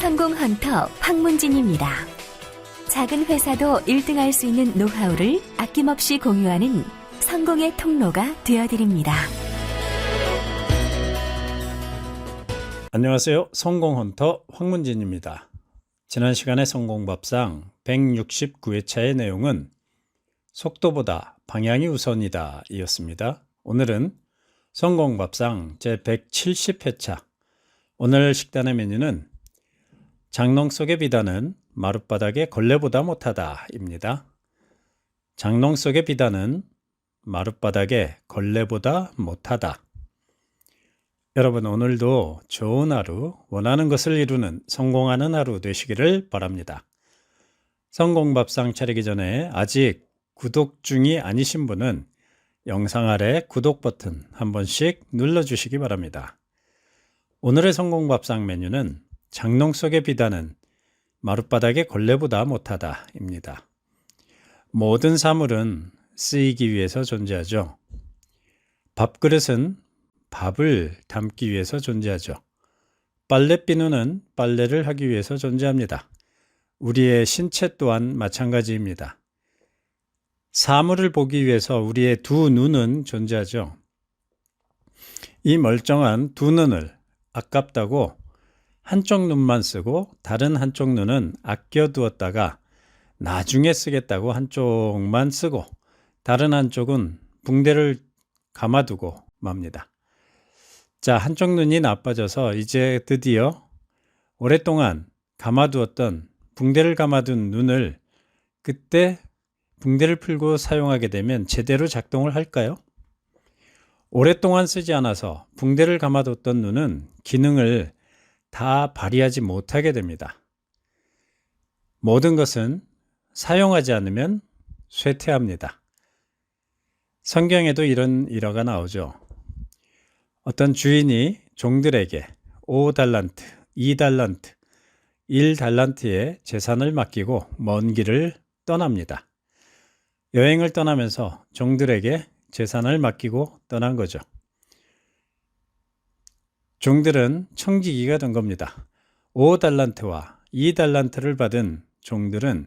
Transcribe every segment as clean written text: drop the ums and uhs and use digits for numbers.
성공 헌터 황문진입니다. 작은 회사도 1등할 수 있는 노하우를 아낌없이 공유하는 성공의 통로가 되어드립니다. 안녕하세요. 성공 헌터 황문진입니다. 지난 시간에 성공밥상 169회차의 내용은 속도보다 방향이 우선이다 이었습니다. 오늘은 성공밥상 제170회차 오늘 식단의 메뉴는 장롱 속의 비단은 마룻바닥의 걸레보다 못하다 입니다. 장롱 속의 비단은 마룻바닥의 걸레보다 못하다. 여러분, 오늘도 좋은 하루, 원하는 것을 이루는 성공하는 하루 되시기를 바랍니다. 성공밥상 차리기 전에 아직 구독 중이 아니신 분은 영상 아래 구독 버튼 한 번씩 눌러주시기 바랍니다. 오늘의 성공밥상 메뉴는 장롱 속의 비단은 마룻바닥의 걸레보다 못하다 입니다. 모든 사물은 쓰이기 위해서 존재하죠. 밥그릇은 밥을 담기 위해서 존재하죠. 빨래비누는 빨래를 하기 위해서 존재합니다. 우리의 신체 또한 마찬가지입니다. 사물을 보기 위해서 우리의 두 눈은 존재하죠. 이 멀쩡한 두 눈을 아깝다고 한쪽 눈만 쓰고 다른 한쪽 눈은 아껴두었다가 나중에 쓰겠다고 한쪽만 쓰고 다른 한쪽은 붕대를 감아두고 맙니다. 자, 한쪽 눈이 나빠져서 이제 드디어 오랫동안 감아두었던 붕대를 감아둔 눈을 그때 붕대를 풀고 사용하게 되면 제대로 작동을 할까요? 오랫동안 쓰지 않아서 붕대를 감아뒀던 눈은 기능을 다 발휘하지 못하게 됩니다. 모든 것은 사용하지 않으면 쇠퇴합니다. 성경에도 이런 일화가 나오죠. 어떤 주인이 종들에게 5달란트, 2달란트, 1달란트의 재산을 맡기고 먼 길을 떠납니다. 여행을 떠나면서 종들에게 재산을 맡기고 떠난 거죠. 종들은 청지기가 된 겁니다. 5달란트와 2달란트를 받은 종들은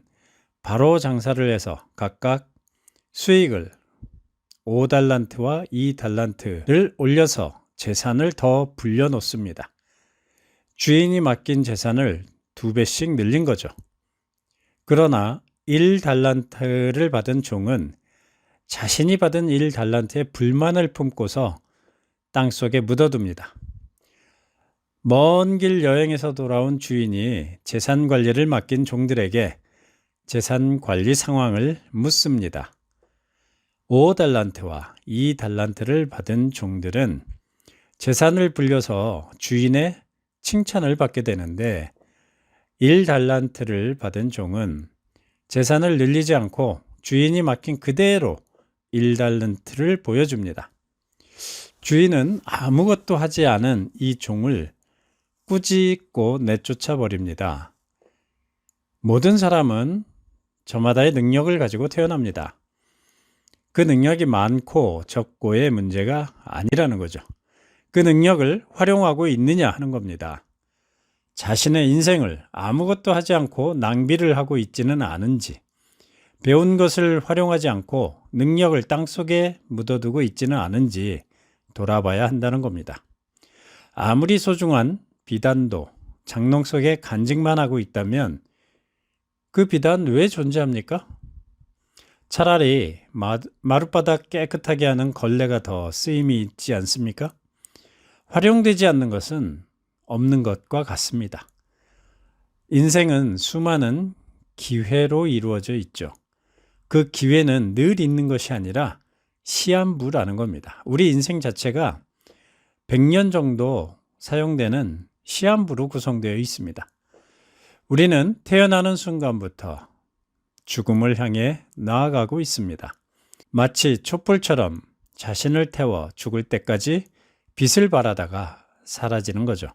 바로 장사를 해서 각각 수익을 5달란트와 2달란트를 올려서 재산을 더 불려놓습니다. 주인이 맡긴 재산을 2배씩 늘린 거죠. 그러나 1달란트를 받은 종은 자신이 받은 1달란트의 불만을 품고서 땅속에 묻어둡니다. 먼 길 여행에서 돌아온 주인이 재산 관리를 맡긴 종들에게 재산 관리 상황을 묻습니다. 5달란트와 2달란트를 받은 종들은 재산을 불려서 주인의 칭찬을 받게 되는데 1달란트를 받은 종은 재산을 늘리지 않고 주인이 맡긴 그대로 1달란트를 보여줍니다. 주인은 아무것도 하지 않은 이 종을 꾸짖고 내쫓아 버립니다. 모든 사람은 저마다의 능력을 가지고 태어납니다. 그 능력이 많고 적고의 문제가 아니라는 거죠. 그 능력을 활용하고 있느냐 하는 겁니다. 자신의 인생을 아무것도 하지 않고 낭비를 하고 있지는 않은지, 배운 것을 활용하지 않고 능력을 땅속에 묻어두고 있지는 않은지 돌아봐야 한다는 겁니다. 아무리 소중한 비단도 장롱 속에 간직만 하고 있다면 그 비단 왜 존재합니까? 차라리 마룻바닥 깨끗하게 하는 걸레가 더 쓰임이 있지 않습니까? 활용되지 않는 것은 없는 것과 같습니다. 인생은 수많은 기회로 이루어져 있죠. 그 기회는 늘 있는 것이 아니라 시한부라는 겁니다. 우리 인생 자체가 100년 정도 사용되는 시한부로 구성되어 있습니다. 우리는 태어나는 순간부터 죽음을 향해 나아가고 있습니다. 마치 촛불처럼 자신을 태워 죽을 때까지 빛을 발하다가 사라지는 거죠.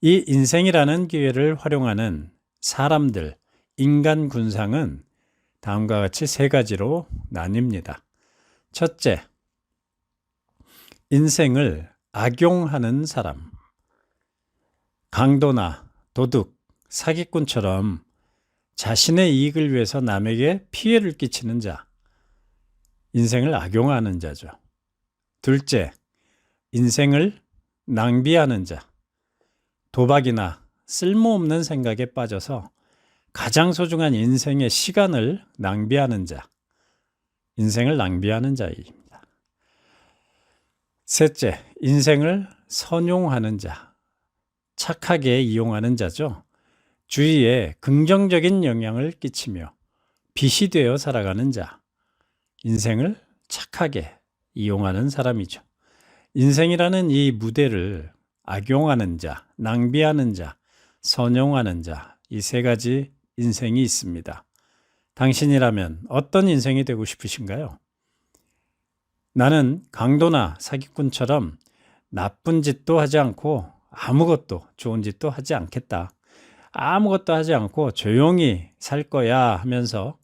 이 인생이라는 기회를 활용하는 사람들, 인간 군상은 다음과 같이 3가지로 나뉩니다. 첫째, 인생을 악용하는 사람. 강도나 도둑, 사기꾼처럼 자신의 이익을 위해서 남에게 피해를 끼치는 자, 인생을 악용하는 자죠. 둘째, 인생을 낭비하는 자, 도박이나 쓸모없는 생각에 빠져서 가장 소중한 인생의 시간을 낭비하는 자, 인생을 낭비하는 자입니다. 셋째, 인생을 선용하는 자, 착하게 이용하는 자죠. 주위에 긍정적인 영향을 끼치며 빛이 되어 살아가는 자, 인생을 착하게 이용하는 사람이죠. 인생이라는 이 무대를 악용하는 자, 낭비하는 자, 선용하는 자, 이 세 가지 인생이 있습니다. 당신이라면 어떤 인생이 되고 싶으신가요? 나는 강도나 사기꾼처럼 나쁜 짓도 하지 않고 아무것도 좋은 짓도 하지 않겠다. 아무것도 하지 않고 조용히 살 거야 하면서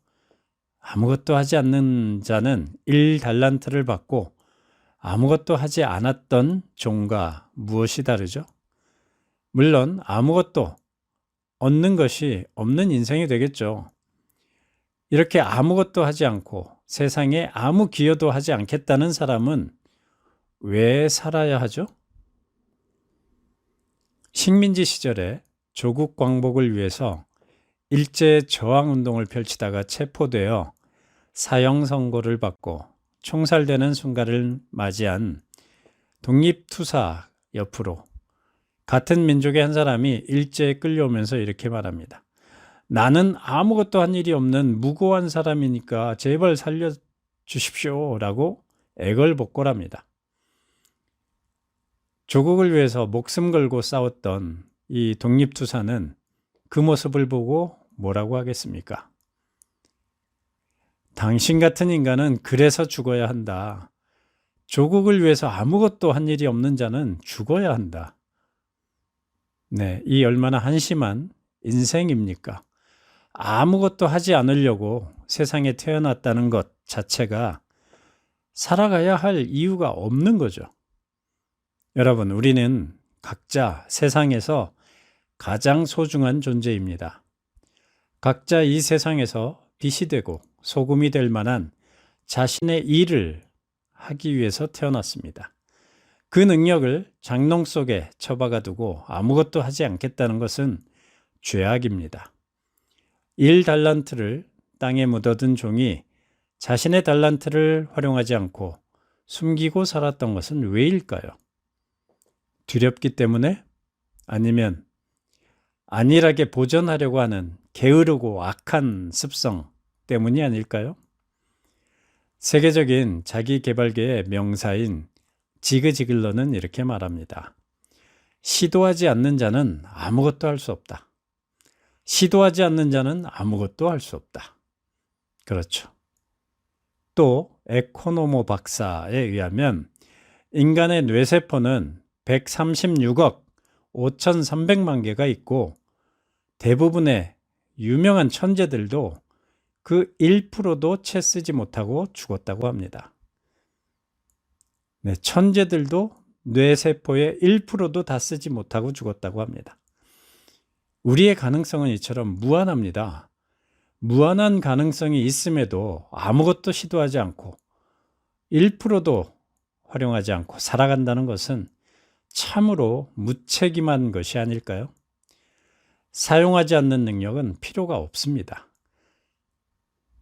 아무것도 하지 않는 자는 1달란트를 받고 아무것도 하지 않았던 종과 무엇이 다르죠? 물론 아무것도 얻는 것이 없는 인생이 되겠죠. 이렇게 아무것도 하지 않고 세상에 아무 기여도 하지 않겠다는 사람은 왜 살아야 하죠? 식민지 시절에 조국 광복을 위해서 일제 저항 운동을 펼치다가 체포되어 사형 선고를 받고 총살되는 순간을 맞이한 독립투사 옆으로 같은 민족의 한 사람이 일제에 끌려오면서 이렇게 말합니다. 나는 아무것도 한 일이 없는 무고한 사람이니까 제발 살려주십시오 라고 애걸복걸합니다. 조국을 위해서 목숨 걸고 싸웠던 이 독립투사는 그 모습을 보고 뭐라고 하겠습니까? 당신 같은 인간은 그래서 죽어야 한다. 조국을 위해서 아무것도 한 일이 없는 자는 죽어야 한다. 네, 이 얼마나 한심한 인생입니까? 아무것도 하지 않으려고 세상에 태어났다는 것 자체가 살아가야 할 이유가 없는 거죠. 여러분, 우리는 각자 세상에서 가장 소중한 존재입니다. 각자 이 세상에서 빛이 되고 소금이 될 만한 자신의 일을 하기 위해서 태어났습니다. 그 능력을 장롱 속에 처박아 두고 아무것도 하지 않겠다는 것은 죄악입니다. 1달란트를 땅에 묻어둔 종이 자신의 달란트를 활용하지 않고 숨기고 살았던 것은 왜일까요? 두렵기 때문에? 아니면 안일하게 보존하려고 하는 게으르고 악한 습성 때문이 아닐까요? 세계적인 자기계발계의 명사인 지그 지글러는 이렇게 말합니다. 시도하지 않는 자는 아무것도 할 수 없다. 시도하지 않는 자는 아무것도 할 수 없다. 그렇죠. 또 에코노모 박사에 의하면 인간의 뇌세포는 136억 5,300만 개가 있고 대부분의 유명한 천재들도 그 1%도 채 쓰지 못하고 죽었다고 합니다. 네, 천재들도 뇌세포의 1%도 다 쓰지 못하고 죽었다고 합니다. 우리의 가능성은 이처럼 무한합니다. 무한한 가능성이 있음에도 아무것도 시도하지 않고 1%도 활용하지 않고 살아간다는 것은 참으로 무책임한 것이 아닐까요? 사용하지 않는 능력은 필요가 없습니다.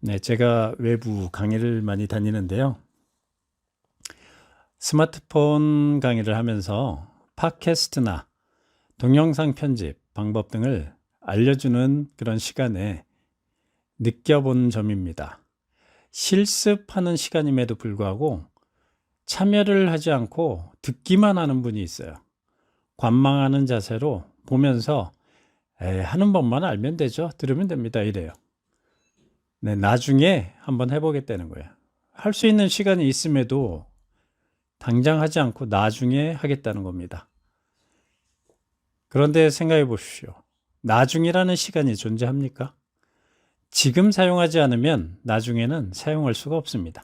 네, 제가 외부 강의를 많이 다니는데요. 스마트폰 강의를 하면서 팟캐스트나 동영상 편집 방법 등을 알려주는 그런 시간에 느껴본 점입니다. 실습하는 시간임에도 불구하고 참여를 하지 않고 듣기만 하는 분이 있어요. 관망하는 자세로 보면서 하는 법만 알면 되죠. 들으면 됩니다. 이래요. 네, 나중에 한번 해보겠다는 거예요. 할 수 있는 시간이 있음에도 당장 하지 않고 나중에 하겠다는 겁니다. 그런데 생각해 보십시오. 나중이라는 시간이 존재합니까? 지금 사용하지 않으면 나중에는 사용할 수가 없습니다.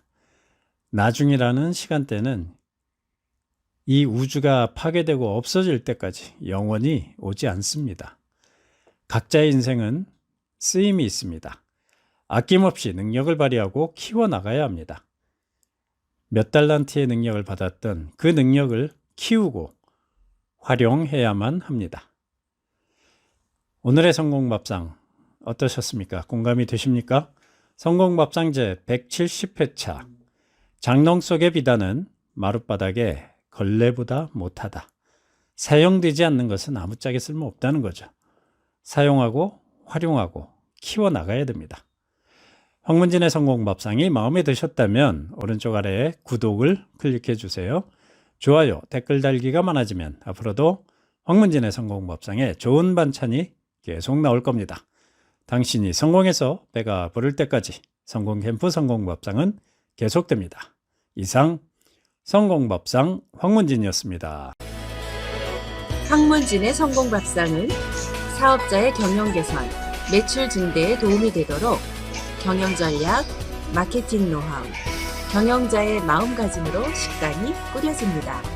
나중이라는 시간대는 이 우주가 파괴되고 없어질 때까지 영원히 오지 않습니다. 각자의 인생은 쓰임이 있습니다. 아낌없이 능력을 발휘하고 키워나가야 합니다. 몇 달란트의 능력을 받았던 그 능력을 키우고 활용해야만 합니다. 오늘의 성공밥상 어떠셨습니까? 공감이 되십니까? 성공밥상 제 170회차 장롱 속의 비단은 마룻바닥에 걸레보다 못하다. 사용되지 않는 것은 아무짝에 쓸모없다는 거죠. 사용하고 활용하고 키워나가야 됩니다. 황문진의 성공밥상이 마음에 드셨다면 오른쪽 아래에 구독을 클릭해 주세요. 좋아요, 댓글 달기가 많아지면 앞으로도 황문진의 성공밥상에 좋은 반찬이 계속 나올 겁니다. 당신이 성공해서 배가 부를 때까지 성공캠프 성공밥상은 계속됩니다. 이상 성공밥상 황문진이었습니다. 황문진의 성공밥상은 사업자의 경영 개선, 매출 증대에 도움이 되도록 경영 전략, 마케팅 노하우, 경영자의 마음가짐으로 식단이 꾸려집니다.